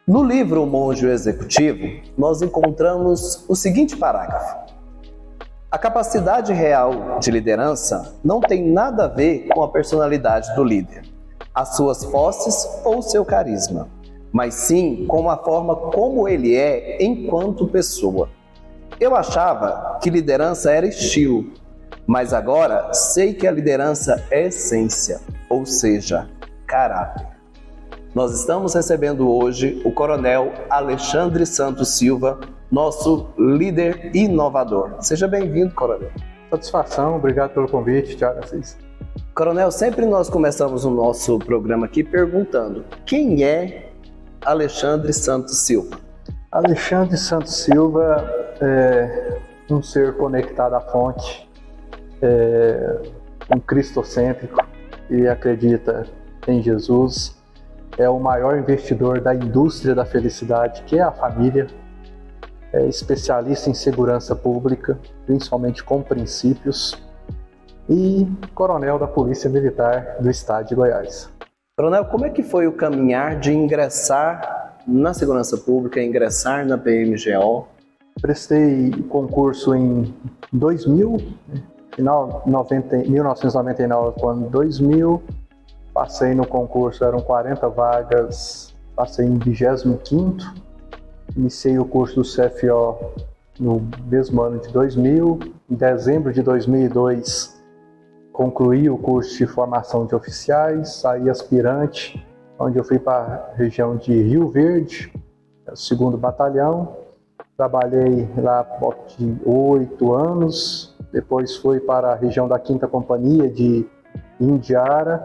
No livro O Monge e o Executivo, nós encontramos o seguinte parágrafo: a capacidade real de liderança não tem nada a ver com a personalidade do líder, as suas posses ou seu carisma, mas sim com a forma como ele é enquanto pessoa. Eu achava que liderança era estilo, mas agora sei que a liderança é essência, ou seja, caráter. Nós estamos recebendo hoje o Coronel Alexandre Santos Silva, nosso líder inovador. Seja bem-vindo, Coronel. Satisfação, obrigado pelo convite, Thiago Assis. Coronel, sempre nós começamos o nosso programa aqui perguntando: quem é Alexandre Santos Silva? Alexandre Santos Silva é um ser conectado à fonte, um cristocêntrico e acredita em Jesus. É o maior investidor da indústria da felicidade, que é a família. É especialista em segurança pública, principalmente com princípios, e coronel da Polícia Militar do Estado de Goiás. Coronel, como é que foi o caminhar de ingressar na segurança pública, ingressar na PMGO? Prestei concurso em 2000, final 1999 para o ano 2000. Passei no concurso, eram 40 vagas, passei em 25º. Iniciei o curso do CFO no mesmo ano de 2000. Em dezembro de 2002, concluí o curso de formação de oficiais, saí aspirante, onde eu fui para a região de Rio Verde, 2º Batalhão. Trabalhei lá por 8 anos, depois fui para a região da 5ª Companhia de Indiara,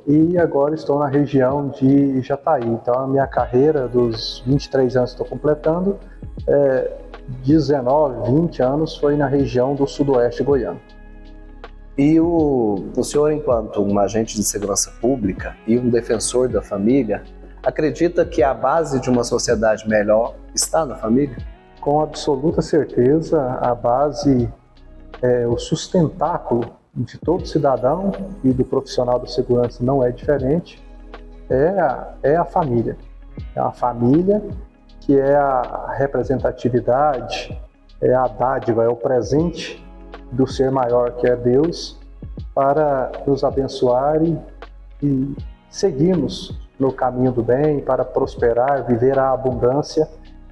e agora estou na região de Jataí. Então a minha carreira dos 23 anos que estou completando, 19, 20 anos foi na região do sudoeste goiano. E o senhor, enquanto um agente de segurança pública e um defensor da família, acredita que a base de uma sociedade melhor está na família? Com absoluta certeza, a base, o sustentáculo de todo cidadão e do profissional da segurança não é diferente, é a família. É a família que é a representatividade, é a dádiva, é o presente do ser maior que é Deus para nos abençoar e seguirmos no caminho do bem, para prosperar, viver a abundância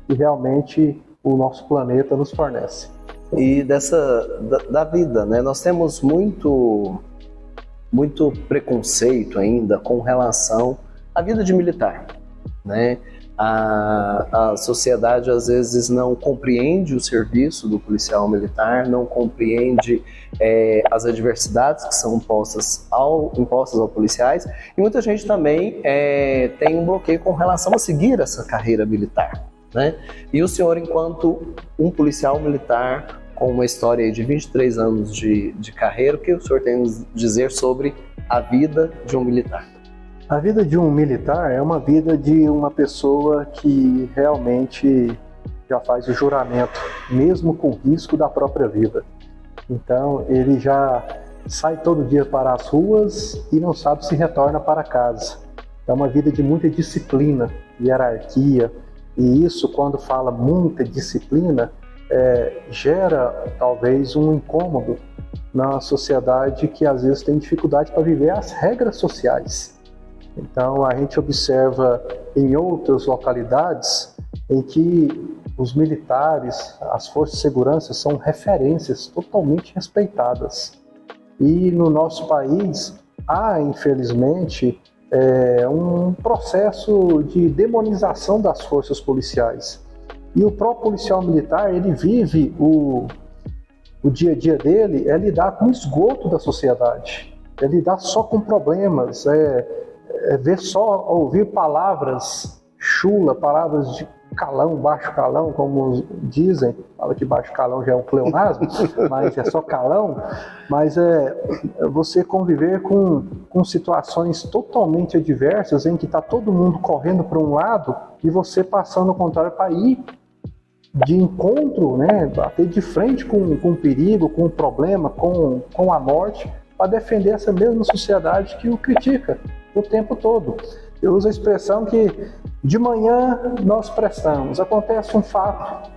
que realmente o nosso planeta nos fornece. E da vida, né? Nós temos muito preconceito ainda com relação à vida de militar, né? A sociedade às vezes não compreende o serviço do policial militar, não compreende as adversidades que são impostas aos policiais, e muita gente também tem um bloqueio com relação a seguir essa carreira militar, né? E o senhor, enquanto um policial militar com uma história de 23 anos de carreira, o que o senhor tem a dizer sobre a vida de um militar? A vida de um militar é uma vida de uma pessoa que realmente já faz o juramento, mesmo com risco da própria vida. Então ele já sai todo dia para as ruas e não sabe se retorna para casa. É uma vida de muita disciplina, hierarquia, e isso, quando fala muita disciplina, gera talvez um incômodo na sociedade que às vezes tem dificuldade para viver as regras sociais. Então a gente observa em outras localidades em que os militares, as forças de segurança são referências totalmente respeitadas. E no nosso país há, infelizmente, um processo de demonização das forças policiais. E o próprio policial militar, ele vive o dia a dia dele é lidar com o esgoto da sociedade, é lidar só com problemas, ouvir palavras chula, palavras de calão, baixo calão, como dizem. Fala que baixo calão já é um pleonasmo, mas é só calão. Mas você conviver com situações totalmente adversas, em que está todo mundo correndo para um lado e você passando ao contrário para ir de encontro, né, bater de frente com o perigo, com o problema, com a morte, para defender essa mesma sociedade que o critica o tempo todo. Eu uso a expressão que De manhã nós prestamos, acontece um fato,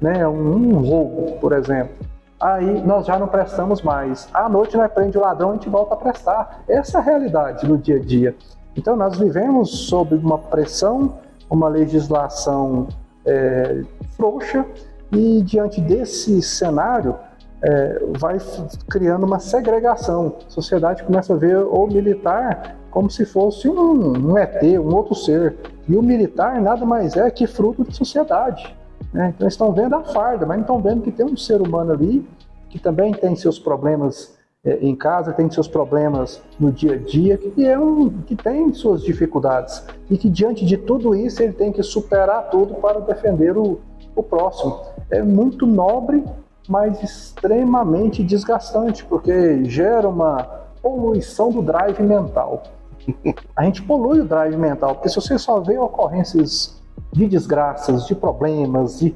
né, um roubo, por exemplo. Aí nós já não prestamos mais. À noite nós prendemos o ladrão e a gente volta a prestar. Essa é a realidade do dia a dia. Então nós vivemos sob uma pressão, uma legislação frouxa, e diante desse cenário vai criando uma segregação. A sociedade começa a ver o militar como se fosse um ET, um outro ser. E o militar nada mais é que fruto da sociedade, né? Então eles estão vendo a farda, mas não estão vendo que tem um ser humano ali que também tem seus problemas em casa, tem seus problemas no dia a dia, que tem suas dificuldades. E que diante de tudo isso ele tem que superar tudo para defender o próximo. É muito nobre, mas extremamente desgastante, porque gera uma poluição do drive mental. A gente polui o drive mental, porque se você só vê ocorrências de desgraças, de problemas, de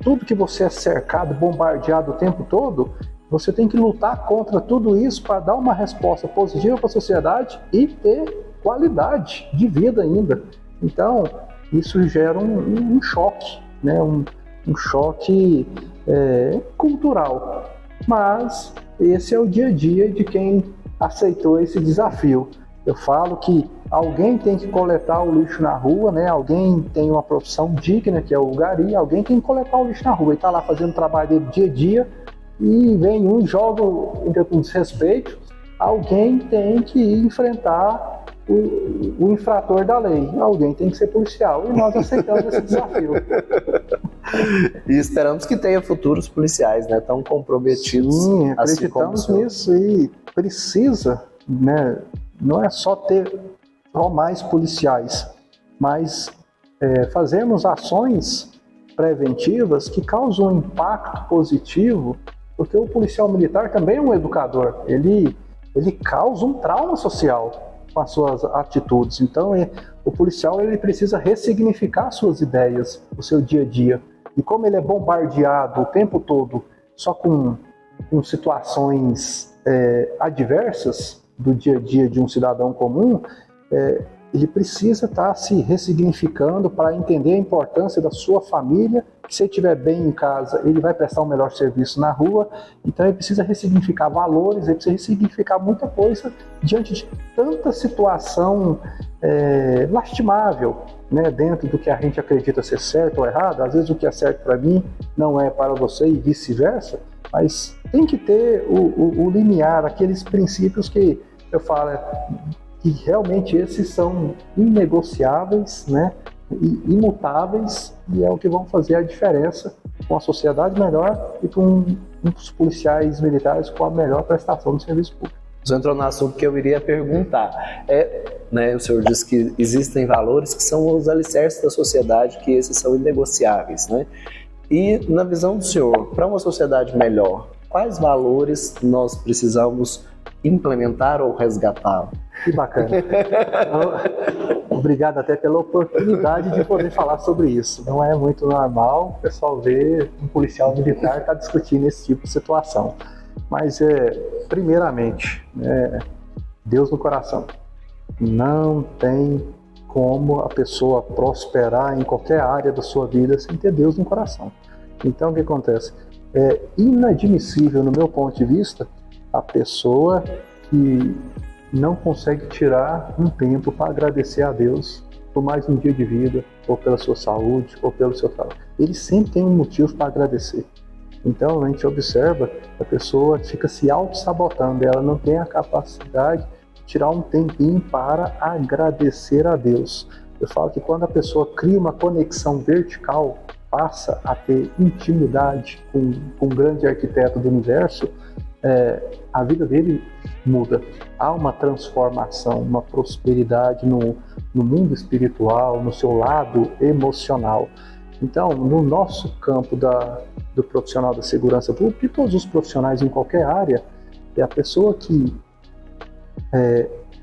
tudo que você é cercado, bombardeado o tempo todo, você tem que lutar contra tudo isso para dar uma resposta positiva para a sociedade e ter qualidade de vida ainda. Então, isso gera um choque, né? um choque cultural. Mas esse é o dia a dia de quem aceitou esse desafio. Eu falo que alguém tem que coletar o lixo na rua, né? Alguém tem uma profissão digna, que é o gari, alguém tem que coletar o lixo na rua. Ele está lá fazendo o trabalho dele dia a dia e vem um e joga com desrespeito. Alguém tem que enfrentar o infrator da lei. Alguém tem que ser policial. E nós aceitamos esse desafio. E esperamos que tenha futuros policiais, né? Tão comprometidos. Sim, acreditamos nisso e precisa, né? Não é só ter mais policiais, mas fazermos ações preventivas que causam um impacto positivo, porque o policial militar também é um educador, ele causa um trauma social com as suas atitudes. Então o policial ele precisa ressignificar suas ideias, o seu dia a dia, e como ele é bombardeado o tempo todo só com situações adversas do dia a dia de um cidadão comum, ele precisa estar se ressignificando para entender a importância da sua família, que se ele estiver bem em casa, ele vai prestar um melhor serviço na rua. Então ele precisa ressignificar valores, ele precisa ressignificar muita coisa diante de tanta situação lastimável, né, dentro do que a gente acredita ser certo ou errado. Às vezes o que é certo para mim não é para você e vice-versa, mas tem que ter o limiar, aqueles princípios que eu falo que realmente esses são inegociáveis, né, e imutáveis, e é o que vão fazer a diferença com a sociedade melhor e com os policiais militares com a melhor prestação do serviço público. Você entrou no assunto que eu iria perguntar. O senhor disse que existem valores que são os alicerces da sociedade, que esses são inegociáveis, né? E na visão do senhor, para uma sociedade melhor, quais valores nós precisamos implementar ou resgatar? Que bacana. Obrigado até pela oportunidade de poder falar sobre isso. Não é muito normal o pessoal ver um policial militar estar discutindo esse tipo de situação. Mas, primeiramente, Deus no coração. Não tem como a pessoa prosperar em qualquer área da sua vida sem ter Deus no coração. Então, o que acontece? É inadmissível, no meu ponto de vista, a pessoa que não consegue tirar um tempo para agradecer a Deus por mais um dia de vida, ou pela sua saúde, ou pelo seu trabalho. Ele sempre tem um motivo para agradecer. Então, a gente observa que a pessoa fica se auto-sabotando, ela não tem a capacidade de tirar um tempinho para agradecer a Deus. Eu falo que quando a pessoa cria uma conexão vertical, passa a ter intimidade com um grande arquiteto do universo, a vida dele muda. Há uma transformação, uma prosperidade no mundo espiritual, no seu lado emocional. Então, no nosso campo do profissional da segurança pública, e todos os profissionais em qualquer área, é a pessoa que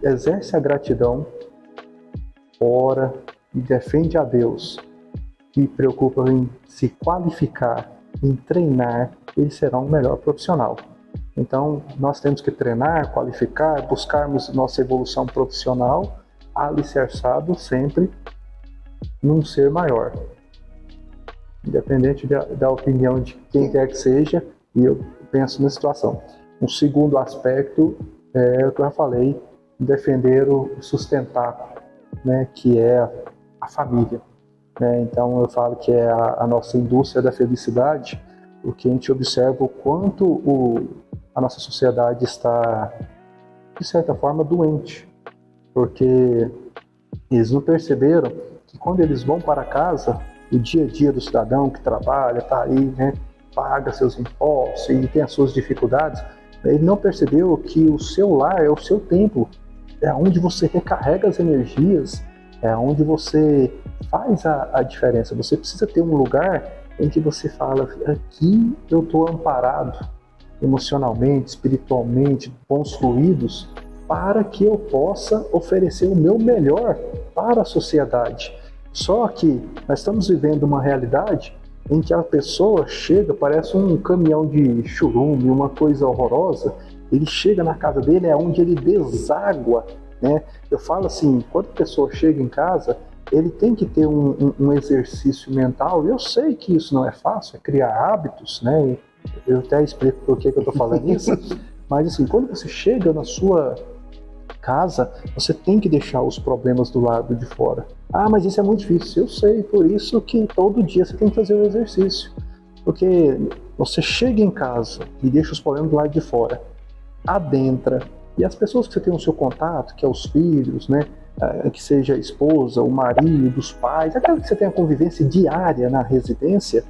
exerce a gratidão, ora e defende a Deus, e preocupa em se qualificar, em treinar, ele será um melhor profissional. Então, nós temos que treinar, qualificar, buscarmos nossa evolução profissional, alicerçado sempre num ser maior. Independente da opinião de quem quer que seja, e eu penso na situação. Um segundo aspecto é o que eu já falei, defender o sustentáculo, né, que é a família. Né? Então eu falo que é a nossa indústria da felicidade, porque a gente observa o quanto a nossa sociedade está, de certa forma, doente. Porque eles não perceberam que quando eles vão para casa, o dia a dia do cidadão que trabalha, está aí, né, paga seus impostos e tem as suas dificuldades, ele não percebeu que o seu lar é o seu templo, é onde você recarrega as energias, é onde você faz a diferença. Você precisa ter um lugar em que você fala, aqui eu estou amparado emocionalmente, espiritualmente, bons fluidos, para que eu possa oferecer o meu melhor para a sociedade. Só que nós estamos vivendo uma realidade em que a pessoa chega, parece um caminhão de churume, uma coisa horrorosa, ele chega na casa dele, é onde ele deságua, né? Eu falo assim, quando a pessoa chega em casa, ele tem que ter um exercício mental. Eu sei que isso não é fácil, é criar hábitos, né? Eu até explico por que eu estou falando isso, mas assim, quando você chega na sua casa, você tem que deixar os problemas do lado de fora. Ah, mas isso é muito difícil. Eu sei, por isso que todo dia você tem que fazer o exercício. Porque você chega em casa e deixa os problemas do lado de fora, adentra, e as pessoas que você tem o seu contato, que é os filhos, né, que seja a esposa, o marido, os pais, aquela que você tem a convivência diária na residência,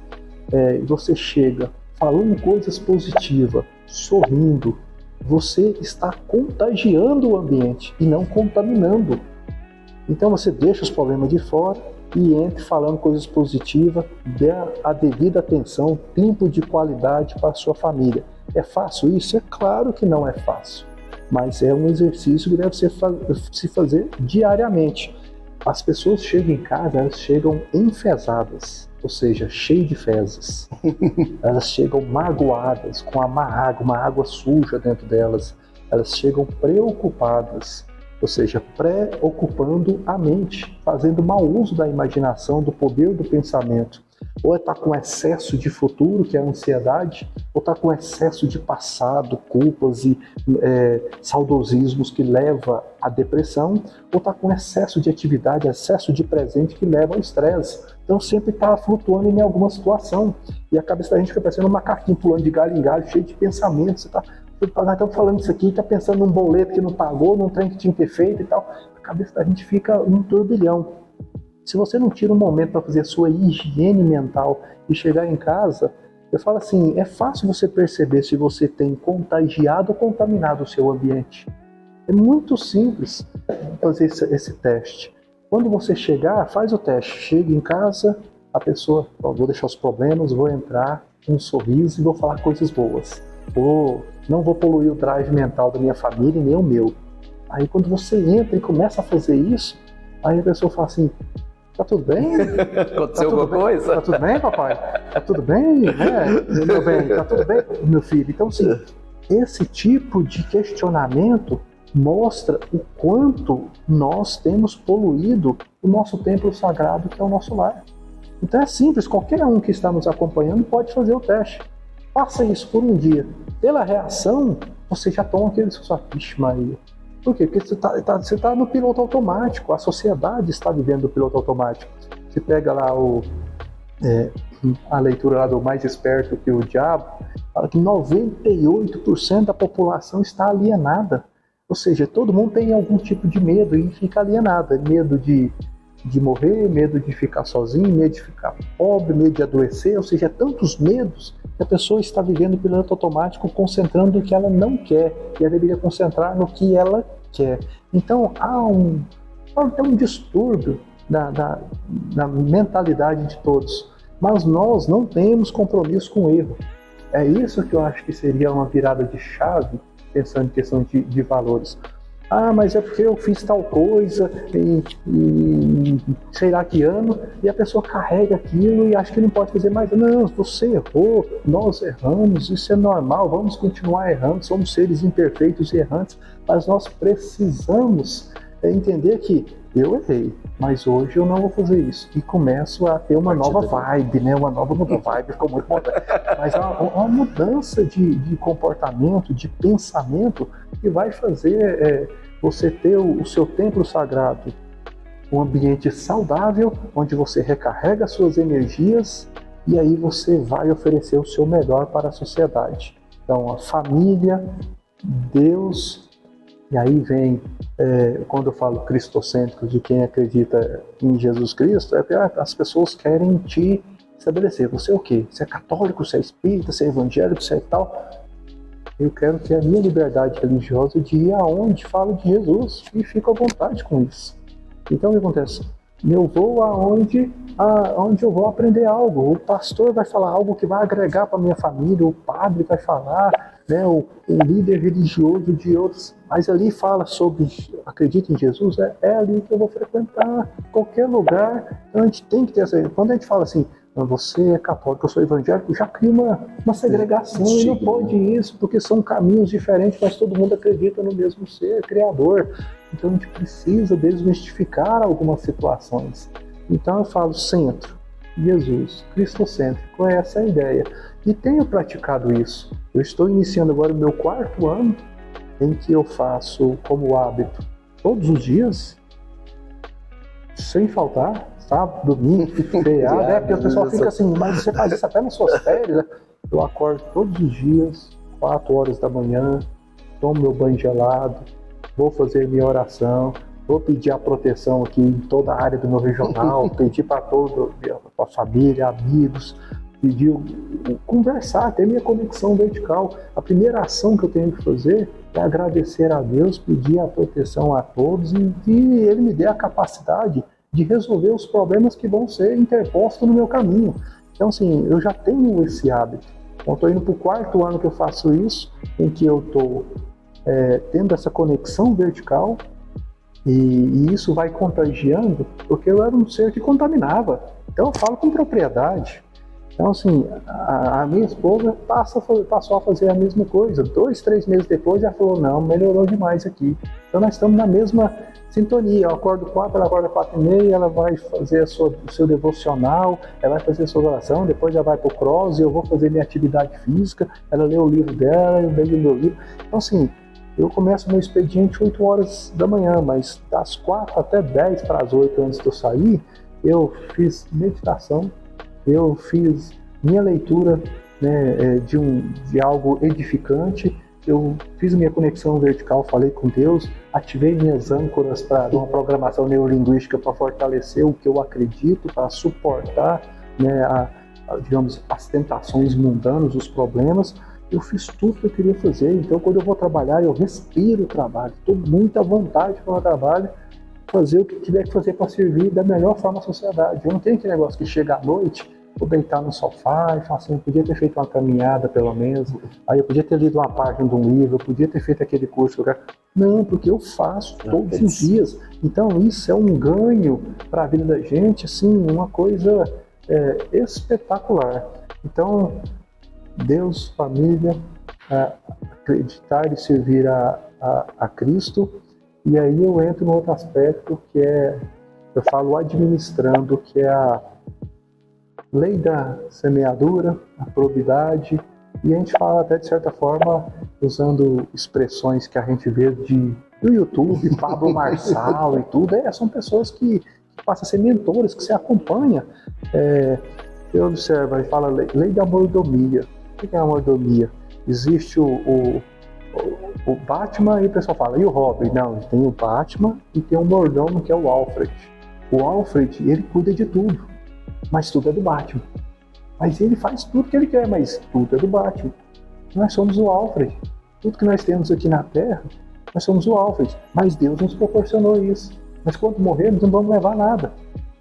você chega falando coisas positivas, sorrindo, você está contagiando o ambiente e não contaminando. Então você deixa os problemas de fora e entre falando coisas positivas, dê a devida atenção, tempo de qualidade para a sua família. É fácil isso? É claro que não é fácil, mas é um exercício que deve se fazer diariamente. As pessoas chegam em casa, elas chegam enfesadas, ou seja, cheias de fezes. Elas chegam magoadas, com uma água suja dentro delas. Elas chegam preocupadas, ou seja, preocupando a mente, fazendo mau uso da imaginação, do poder do pensamento. Ou está com excesso de futuro, que é a ansiedade, ou está com excesso de passado, culpas e saudosismos que leva à depressão, ou está com excesso de atividade, excesso de presente que leva ao estresse. Então sempre está flutuando em alguma situação. E a cabeça da gente fica parecendo um macaquinho pulando de galho em galho, cheio de pensamentos. Nós estamos falando isso aqui, está pensando num boleto que não pagou, num trem que tinha que ter feito e tal. A cabeça da gente fica um turbilhão. Se você não tira um momento para fazer a sua higiene mental e chegar em casa, eu falo assim, é fácil você perceber se você tem contagiado ou contaminado o seu ambiente. É muito simples fazer esse teste. Quando você chegar, faz o teste. Chega em casa, a pessoa, vou deixar os problemas, vou entrar com um sorriso e vou falar coisas boas. Não vou poluir o drive mental da minha família nem o meu. Aí quando você entra e começa a fazer isso, aí a pessoa fala assim, tá tudo bem? Aconteceu alguma coisa? Tá tudo bem, papai? Tá tudo bem? Meu bem, tá tudo bem, meu filho? Então, assim, esse tipo de questionamento mostra o quanto nós temos poluído o nosso templo sagrado, que é o nosso lar. Então é simples, qualquer um que está nos acompanhando pode fazer o teste. Faça isso por um dia. Pela reação, você já toma aquele susto. Vixe Maria. Por quê? Porque você está no piloto automático, a sociedade está vivendo o piloto automático. Você pega lá a leitura lá do Mais Esperto que o Diabo, fala que 98% da população está alienada. Ou seja, todo mundo tem algum tipo de medo e fica alienada. Medo de morrer, medo de ficar sozinho, medo de ficar pobre, medo de adoecer. Ou seja, tantos medos que a pessoa está vivendo o piloto automático, concentrando no que ela não quer. E ela deveria concentrar no que ela quer. Então há um distúrbio na mentalidade de todos. Mas nós não temos compromisso com o erro. É isso que eu acho que seria uma virada de chave, pensando em questão de valores. Ah, mas é porque eu fiz tal coisa e sei lá que ano, e a pessoa carrega aquilo e acha que não pode fazer mais. Não, você errou, nós erramos, isso é normal, vamos continuar errando, somos seres imperfeitos e errantes, mas nós precisamos é entender que eu errei, mas hoje eu não vou fazer isso. E começo a ter uma nova vibe, né? Uma nova vibe, ficou muito bom. Mas uma mudança de comportamento, de pensamento, que vai fazer você ter o seu templo sagrado, um ambiente saudável, onde você recarrega suas energias e aí você vai oferecer o seu melhor para a sociedade. Então, a família, Deus, e aí vem, quando eu falo cristocêntrico, de quem acredita em Jesus Cristo, é porque as pessoas querem te estabelecer. Você é o quê? Você é católico, você é espírita, você é evangélico, você é tal? Eu quero ter a minha liberdade religiosa de ir aonde fala de Jesus e fico à vontade com isso. Então, o que acontece? Eu vou aonde eu vou aprender algo. O pastor vai falar algo que vai agregar para a minha família, o padre vai falar, né, o líder religioso de outros, mas ali fala sobre acredita em Jesus, é ali que eu vou frequentar. Qualquer lugar, a gente tem que ter essa... Quando a gente fala assim, você é católico, eu sou evangélico, já cria uma segregação, e não pode isso, porque são caminhos diferentes, mas todo mundo acredita no mesmo ser, criador. Então a gente precisa desmistificar algumas situações. Então eu falo centro, Jesus, cristocêntrico, essa é a ideia. E tenho praticado isso. Eu estou iniciando agora o meu 4º ano, em que eu faço como hábito, todos os dias, sem faltar, sábado, domingo, feriado, porque o pessoal fica assim, mas você faz isso até nas suas férias? Eu acordo todos os dias, 4 horas da manhã, tomo meu banho gelado, vou fazer minha oração, vou pedir a proteção aqui em toda a área do meu regional, pedir para toda a família, amigos, pedir, conversar, ter minha conexão vertical. A primeira ação que eu tenho que fazer é agradecer a Deus, pedir a proteção a todos e que Ele me dê a capacidade de resolver os problemas que vão ser interpostos no meu caminho. Então, assim, eu já tenho esse hábito. Então, estou indo para o 4º ano que eu faço isso, em que eu estou tendo essa conexão vertical e isso vai contagiando, porque eu era um ser que contaminava. Então, eu falo com propriedade. Então, assim, a minha esposa passou a fazer a mesma coisa. 2, 3 meses depois, ela falou, não, melhorou demais aqui. Então, nós estamos na mesma sintonia. Eu acordo 4, ela acorda 4h30, ela vai fazer o seu devocional, ela vai fazer a sua oração, depois ela vai para o cross, eu vou fazer minha atividade física, ela lê o livro dela, eu leio o meu livro. Então, assim, eu começo meu expediente 8 horas da manhã, mas das 4 até 10 para as 8 antes de eu sair, eu fiz meditação, eu fiz minha leitura, né, de algo edificante, eu fiz minha conexão vertical, falei com Deus, ativei minhas âncoras para uma programação neurolinguística para fortalecer o que eu acredito, para suportar, né, digamos, as tentações mundanas, os problemas. Eu fiz tudo que eu queria fazer. Então, quando eu vou trabalhar, eu respiro o trabalho, estou muito à vontade para o trabalho, fazer o que tiver que fazer para servir da melhor forma à sociedade. Eu não tenho aquele negócio que chega à noite, vou deitar no sofá e falar assim, eu podia ter feito uma caminhada pelo menos, aí eu podia ter lido uma página de um livro, eu podia ter feito aquele curso que eu quero. Não, porque eu faço todos os dias. Então isso é um ganho para a vida da gente, assim, uma coisa espetacular. Então, Deus, família, acreditar e servir a Cristo. E aí eu entro no outro aspecto que eu falo administrando, que é a lei da semeadura, a probidade, e a gente fala até de certa forma usando expressões que a gente vê do YouTube, Pablo Marçal e tudo, são pessoas que passam a ser mentores, que você acompanha. Você observa e fala lei da mordomia. O que é a mordomia? Existe o Batman e o pessoal fala, e o Robin? Não, tem o Batman e tem um mordomo que é o Alfred. O Alfred, ele cuida de tudo, mas tudo é do Batman. Mas ele faz tudo que ele quer, mas tudo é do Batman. Nós somos o Alfred. Tudo que nós temos aqui na Terra, nós somos o Alfred. Mas Deus nos proporcionou isso. Mas quando morrermos, não vamos levar nada.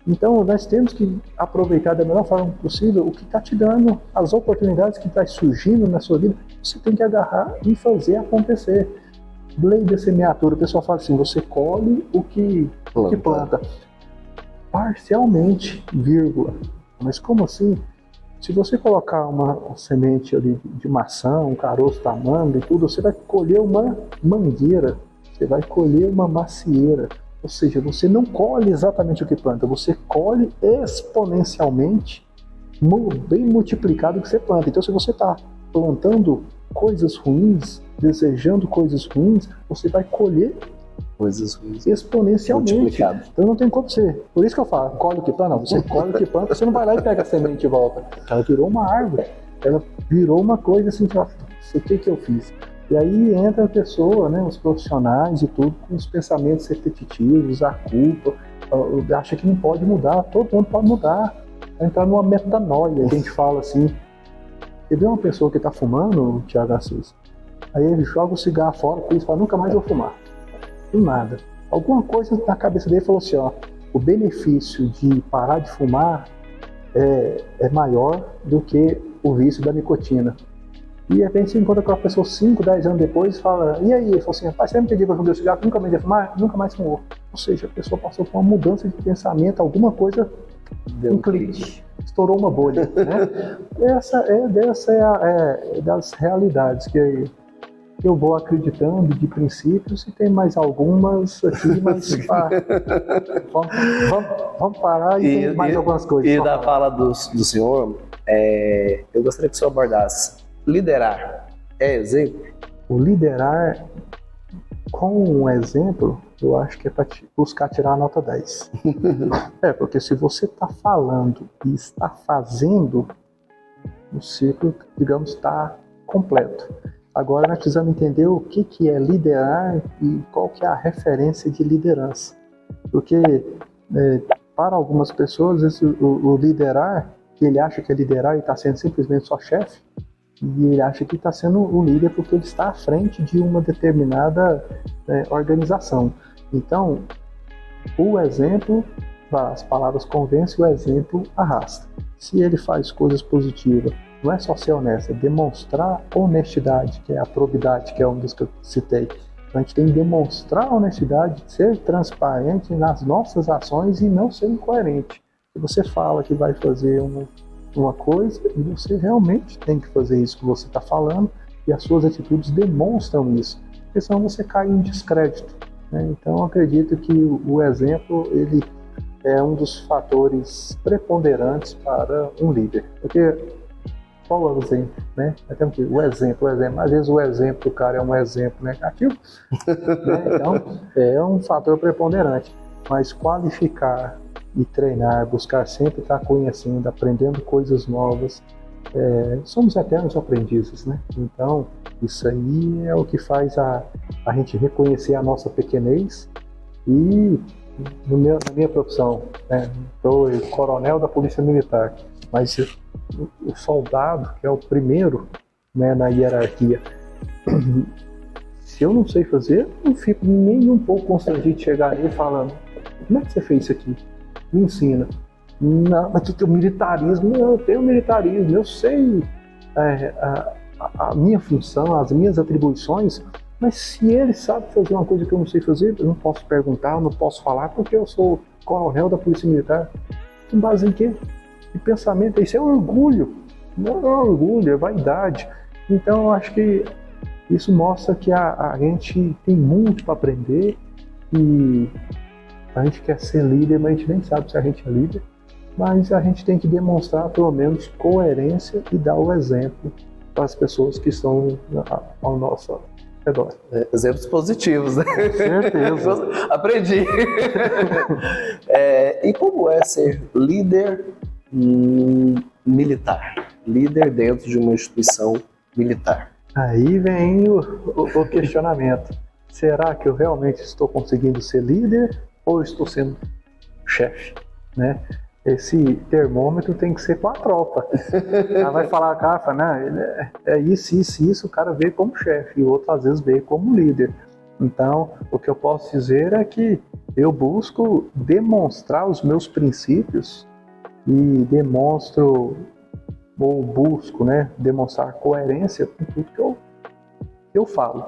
Então, nós temos que aproveitar da melhor forma possível o que está te dando, as oportunidades que estão surgindo na sua vida. Você tem que agarrar e fazer acontecer. Lei da semeadura, o pessoal fala assim, você colhe o que planta. Parcialmente, vírgula. Mas como assim? Se você colocar uma semente ali de maçã, um caroço da manga e tudo, você vai colher uma mangueira, você vai colher uma macieira. Ou seja, você não colhe exatamente o que planta, você colhe exponencialmente, bem multiplicado o que você planta. Então, se você está plantando coisas ruins, desejando coisas ruins, você vai colher coisas ruins exponencialmente. Então não tem como ser. Por isso que eu falo, colhe o que planta. Não, você colhe o que planta, você não vai lá e pega a semente e volta. Ela virou uma árvore, ela virou uma coisa assim, o que eu fiz? E aí entra a pessoa, né, os profissionais e tudo, com os pensamentos repetitivos, a culpa, acha que não pode mudar, todo mundo pode mudar. Vai entrar numa metanoia, a gente fala assim. Você vê uma pessoa que está fumando, Thiago Assis, aí ele joga o cigarro fora e fala, nunca mais vou fumar. Do nada. Alguma coisa na cabeça dele falou assim, ó, o benefício de parar de fumar é maior do que o vício da nicotina. E de repente você encontra com a pessoa 5, 10 anos depois e fala, e aí? Ele falou assim, rapaz, você me pediu para fumar o cigarro, nunca mais ia fumar? Nunca mais fumou. Ou seja, a pessoa passou por uma mudança de pensamento, alguma coisa deu um clique, estourou uma bolha, né? Essa é das realidades que eu vou acreditando de princípios, e tem mais algumas aqui, mas vamos parar e tem mais algumas coisas. E da fala do senhor, eu gostaria que o senhor abordasse. Liderar é exemplo? O liderar com um exemplo, eu acho que é para buscar tirar a nota 10. Porque se você está falando e está fazendo, o ciclo, digamos, está completo. Agora nós precisamos entender o que é liderar e qual que é a referência de liderança. Porque para algumas pessoas o liderar, que ele acha que é liderar e está sendo simplesmente só chefe, e ele acha que está sendo o líder porque ele está à frente de uma determinada organização. Então, o exemplo, as palavras convencem, o exemplo arrasta. Se ele faz coisas positivas, não é só ser honesto, é demonstrar honestidade, que é a probidade, que é um dos que eu citei. Então, a gente tem que demonstrar honestidade, ser transparente nas nossas ações e não ser incoerente. Se você fala que vai fazer uma coisa, e você realmente tem que fazer isso que você está falando, e as suas atitudes demonstram isso, porque senão você cai em descrédito, né? Então, eu acredito que o exemplo, ele é um dos fatores preponderantes para um líder. Porque qual é o exemplo, né? O exemplo, às vezes o exemplo do cara é um exemplo negativo, né? Então é um fator preponderante, mas qualificar e treinar, buscar sempre estar conhecendo, aprendendo coisas novas, somos eternos aprendizes, né? Então isso aí é o que faz a gente reconhecer a nossa pequenez. E na minha profissão, sou coronel da Polícia Militar, mas o soldado, que é o primeiro, né, na hierarquia, se eu não sei fazer, eu não fico nem um pouco constrangido de chegar nele falando, como é que você fez isso aqui? Me ensina. Não, mas o militarismo, eu tenho militarismo, eu sei a minha função, as minhas atribuições, mas se ele sabe fazer uma coisa que eu não sei fazer, eu não posso perguntar, eu não posso falar, porque eu sou coronel da Polícia Militar. Com base em quê? Que pensamento? Isso é orgulho. Não é orgulho, é vaidade. Então eu acho que isso mostra que a gente tem muito para aprender, e a gente quer ser líder, mas a gente nem sabe se a gente é líder, mas a gente tem que demonstrar pelo menos coerência e dar o exemplo para as pessoas que estão ao nosso redor. Exemplos positivos, né? Com certeza. Aprendi. E como é ser líder militar? Líder dentro de uma instituição militar? Aí vem o questionamento. Será que eu realmente estou conseguindo ser líder ou estou sendo chefe, né? Esse termômetro tem que ser com a tropa. Ela vai falar, cara, né, é isso, o cara vê como chefe, e o outro às vezes vê como líder. Então, o que eu posso dizer é que eu busco demonstrar os meus princípios e busco, né, demonstrar coerência com tudo que eu falo.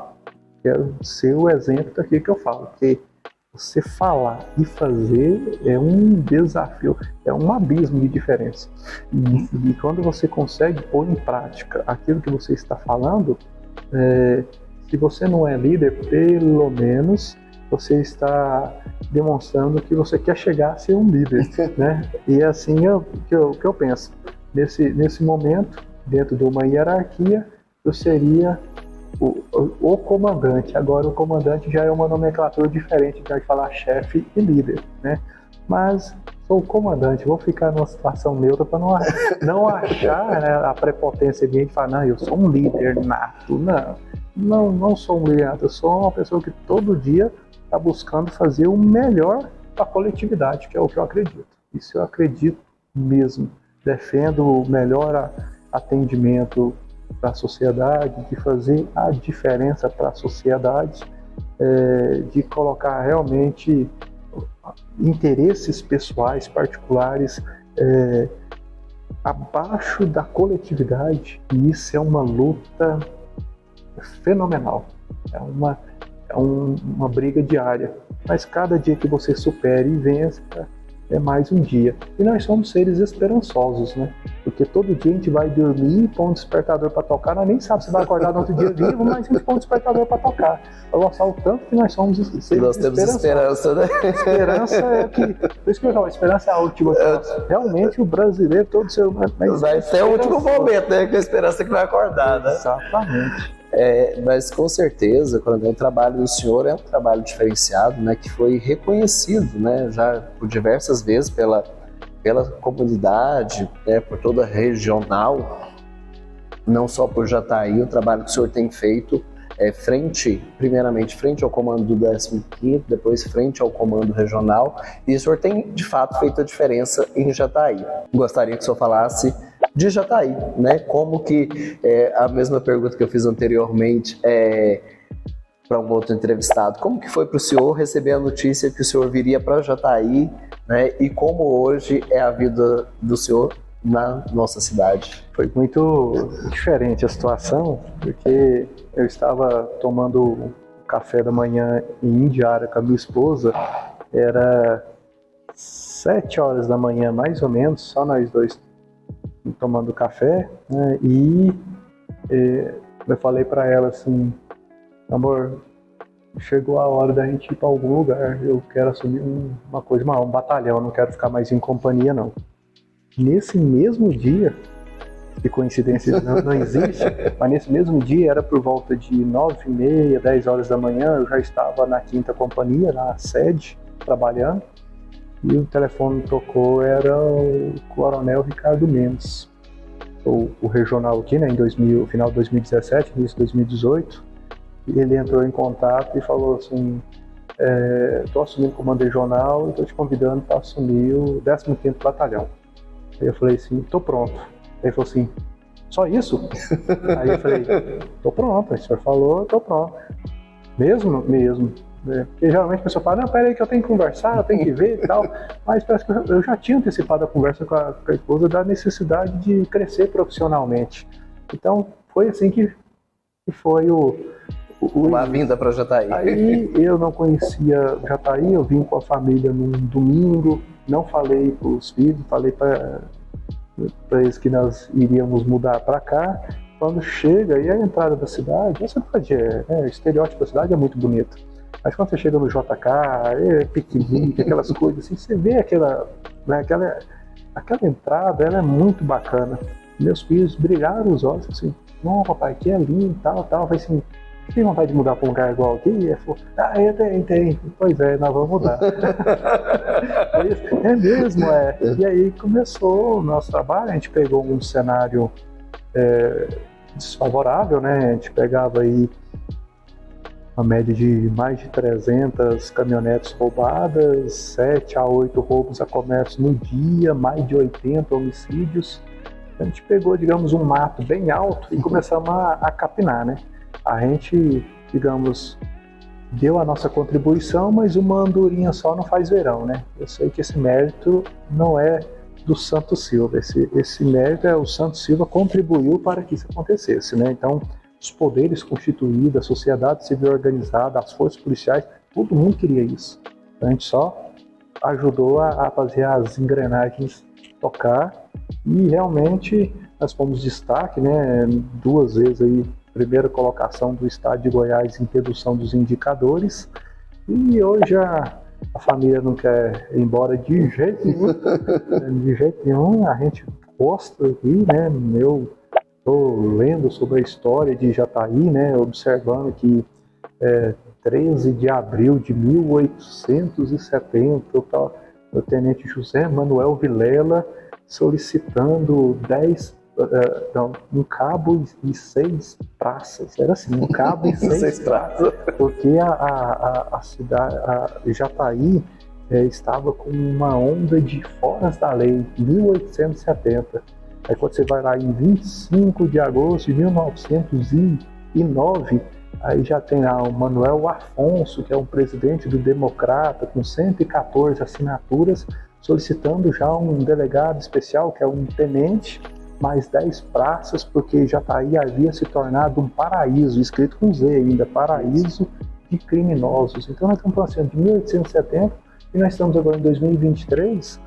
Quero ser o exemplo daquilo que eu falo, porque você falar e fazer é um desafio, é um abismo de diferença. E quando você consegue pôr em prática aquilo que você está falando, se você não é líder, pelo menos você está demonstrando que você quer chegar a ser um líder, né? E é assim que eu penso. Nesse momento, dentro de uma hierarquia, eu seria o comandante. Agora, o comandante já é uma nomenclatura diferente de falar chefe e líder, né? Mas sou o comandante, vou ficar numa situação neutra para não achar, né, a prepotência de gente falar, não, eu sou um líder nato. Não sou um líder nato, eu sou uma pessoa que todo dia está buscando fazer o melhor para a coletividade, que é o que eu acredito. Isso eu acredito mesmo. Defendo o melhor atendimento para a sociedade, de fazer a diferença para a sociedade, de colocar realmente interesses pessoais, particulares, abaixo da coletividade, e isso é uma luta fenomenal, é uma briga diária, mas cada dia que você supere e vença é mais um dia. E nós somos seres esperançosos, né? Porque todo dia a gente vai dormir, põe um despertador para tocar, nós nem sabemos se vai acordar no outro dia vivo, mas a gente põe um despertador para tocar, para mostrar o tanto que nós somos seres nós temos esperança, né? Esperança é que... Por isso que eu falo, esperança é a última. Realmente o brasileiro, todo ser humano... Vai ser o último momento, né? Com a esperança que vai acordar, né? Exatamente. Mas com certeza, Coronel, o trabalho do senhor é um trabalho diferenciado, né, que foi reconhecido, né, já por diversas vezes pela comunidade, né, por toda a regional, não só por Jataí. O trabalho que o senhor tem feito primeiramente frente ao comando do 15º, depois frente ao comando regional, e o senhor tem de fato feito a diferença em Jataí. Gostaria que o senhor falasse de Jataí, né? Como que, a mesma pergunta que eu fiz anteriormente para um outro entrevistado, como que foi para o senhor receber a notícia que o senhor viria para Jataí, né? E como hoje é a vida do senhor na nossa cidade? Foi muito diferente a situação, porque eu estava tomando café da manhã em Indiara com a minha esposa, era 7 horas da manhã mais ou menos, só nós dois tomando café, né? E eu falei para ela assim, amor, chegou a hora da gente ir para algum lugar, eu quero assumir uma coisa, um batalhão, eu não quero ficar mais em companhia não. Nesse mesmo dia, que coincidência não existe, mas nesse mesmo dia, era por volta de 9h30, 10 horas da manhã, eu já estava na 5ª Companhia, na sede, trabalhando, e o telefone tocou, era o Coronel Ricardo Mendes, o regional aqui, né, em final de 2017, início de 2018, e ele entrou em contato e falou assim, estou assumindo o comando regional e estou te convidando para assumir o 15º Batalhão. Aí eu falei assim, tô pronto. Aí ele falou assim, só isso? Aí eu falei, tô pronto. Aí o senhor falou, tô pronto. Mesmo? Mesmo. Porque geralmente a pessoa fala, não, peraí que eu tenho que conversar, eu tenho que ver e tal. Mas parece que eu já tinha antecipado a conversa com a esposa da necessidade de crescer profissionalmente. Então foi assim que foi uma vinda para Jataí. Aí eu não conhecia Jataí, eu vim com a família num domingo, não falei para os filhos, falei para eles que nós iríamos mudar para cá. Quando chega, e a entrada da cidade, essa cidade o estereótipo da cidade é muito bonito. Mas quando você chega no JK, piquenique, aquelas coisas assim, você vê aquela entrada, ela é muito bacana. Meus filhos brilharam os olhos assim, não, papai, aqui é lindo, tal. Falei assim, tem vontade de mudar para um lugar igual aqui? Ele falou, eu tenho. Pois é, nós vamos mudar. É mesmo, E aí começou o nosso trabalho, a gente pegou um cenário desfavorável, né? A gente pegava aí uma média de mais de 300 caminhonetes roubadas, 7 a 8 roubos a comércio no dia, mais de 80 homicídios. A gente pegou, digamos, um mato bem alto e começamos a capinar, né? A gente, digamos, deu a nossa contribuição, mas uma andorinha só não faz verão, né? Eu sei que esse mérito não é do Santos Silva, esse mérito o Santos Silva contribuiu para que isso acontecesse, né? Então, os poderes constituídos, a sociedade civil organizada, as forças policiais, todo mundo queria isso. A gente só ajudou a fazer as engrenagens tocar e realmente nós fomos destaque, né? 2 vezes aí, primeira colocação do estado de Goiás em redução dos indicadores, E hoje a família não quer ir embora de jeito nenhum. De jeito nenhum, a gente gosta aqui, né? Eu estou lendo sobre a história de Jataí, né? Observando que 13 de abril de 1870, o tenente José Manuel Vilela solicitando um cabo e 6 praças. Era assim, um cabo e 6 praças. Porque a cidade, Jataí, estava com uma onda de foras da lei, 1870. Aí quando você vai lá em 25 de agosto de 1909, aí já tem lá o Manuel Afonso, que é um presidente do Democrata, com 114 assinaturas, solicitando já um delegado especial, que é um tenente, mais 10 praças, porque Jataí havia se tornado um paraíso, escrito com Z ainda, paraíso de criminosos. Então nós estamos falando de 1870 e nós estamos agora em 2023,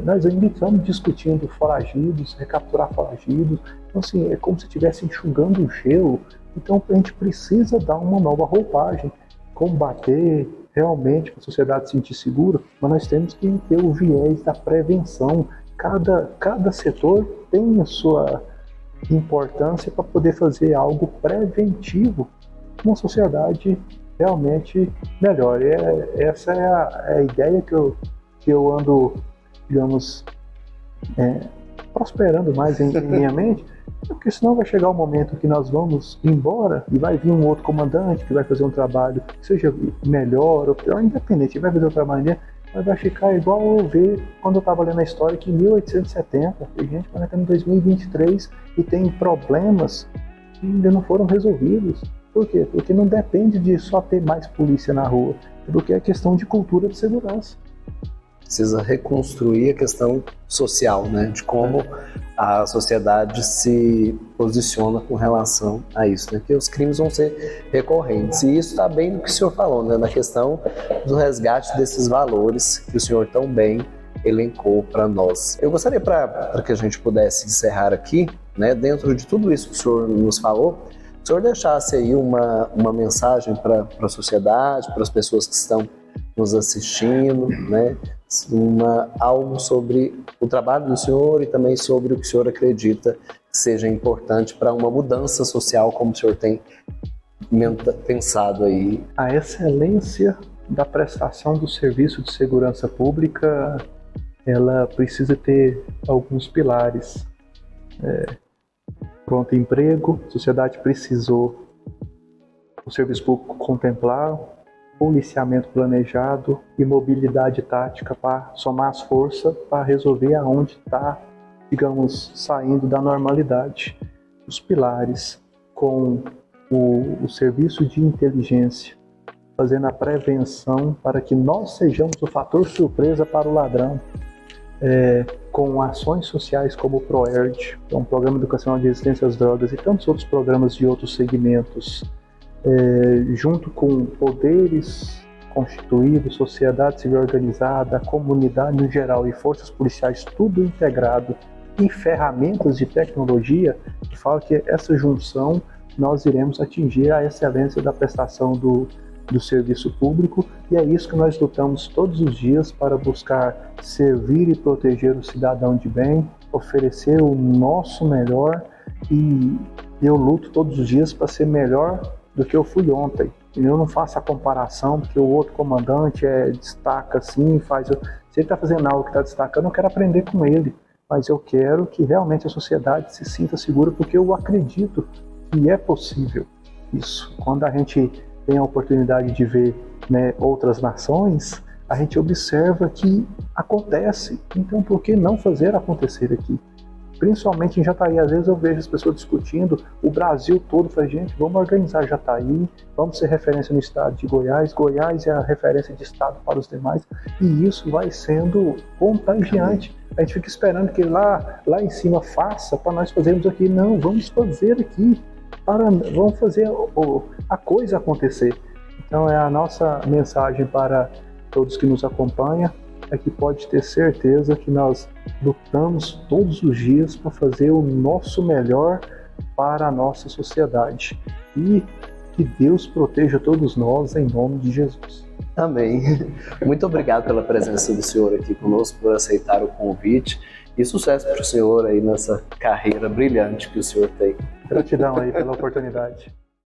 nós ainda estamos discutindo foragidos, recapturar foragidos. Então assim, é como se estivesse enxugando o gelo. Então a gente precisa dar uma nova roupagem, combater realmente para a sociedade se sentir segura, mas nós temos que ter o viés da prevenção. Cada setor tem a sua importância para poder fazer algo preventivo, uma sociedade realmente melhor. Essa é a ideia que eu ando, digamos, prosperando mais em minha mente, porque senão vai chegar um momento que nós vamos embora e vai vir um outro comandante que vai fazer um trabalho que seja melhor ou pior, independente, vai fazer o trabalho dele, mas vai ficar igual eu ver quando eu estava lendo a história que em 1870, gente, quando estamos em 2023 e tem problemas que ainda não foram resolvidos. Por quê? Porque não depende de só ter mais polícia na rua, porque é questão de cultura de segurança. Precisa reconstruir a questão social, né? De como a sociedade se posiciona com relação a isso, né? Que os crimes vão ser recorrentes. E isso está bem no que o senhor falou, né? Na questão do resgate desses valores que o senhor tão bem elencou para nós. Eu gostaria, para que a gente pudesse encerrar aqui, né? Dentro de tudo isso que o senhor nos falou, o senhor deixasse aí uma mensagem para a sociedade, para as pessoas que estão nos assistindo, né? Algo sobre o trabalho do senhor e também sobre o que o senhor acredita que seja importante para uma mudança social, como o senhor tem pensado aí. A excelência da prestação do serviço de segurança pública, ela precisa ter alguns pilares. Pronto emprego, a sociedade precisou o serviço público contemplar, policiamento planejado e mobilidade tática para somar as forças para resolver aonde está, digamos, saindo da normalidade. Os pilares com o serviço de inteligência, fazendo a prevenção para que nós sejamos o fator surpresa para o ladrão, com ações sociais como o ProERD, que é um programa educacional de resistência às drogas, e tantos outros programas de outros segmentos, junto com poderes constituídos, sociedade civil organizada, a comunidade no geral e forças policiais, tudo integrado em ferramentas de tecnologia, que fala que essa junção nós iremos atingir a excelência da prestação do serviço público, e é isso que nós lutamos todos os dias para buscar servir e proteger o cidadão de bem, oferecer o nosso melhor, e eu luto todos os dias para ser melhor do que eu fui ontem. Eu não faço a comparação porque o outro comandante destaca assim, se ele está fazendo algo que está destacando, eu quero aprender com ele, mas eu quero que realmente a sociedade se sinta segura, porque eu acredito que é possível isso. Quando a gente tem a oportunidade de ver, né, outras nações, a gente observa que acontece, então por que não fazer acontecer aqui? Principalmente em Jataí, às vezes eu vejo as pessoas discutindo o Brasil todo, fala, gente, vamos organizar Jataí, vamos ser referência no estado de Goiás, Goiás é a referência de estado para os demais, e isso vai sendo contagiante. A gente fica esperando que lá em cima faça para nós fazermos aqui. Não, vamos fazer aqui, vamos fazer a coisa acontecer. Então é a nossa mensagem para todos que nos acompanham, é que pode ter certeza que nós lutamos todos os dias para fazer o nosso melhor para a nossa sociedade. E que Deus proteja todos nós em nome de Jesus. Amém. Muito obrigado pela presença do senhor aqui conosco, por aceitar o convite e sucesso para o senhor aí nessa carreira brilhante que o senhor tem. Gratidão aí pela oportunidade.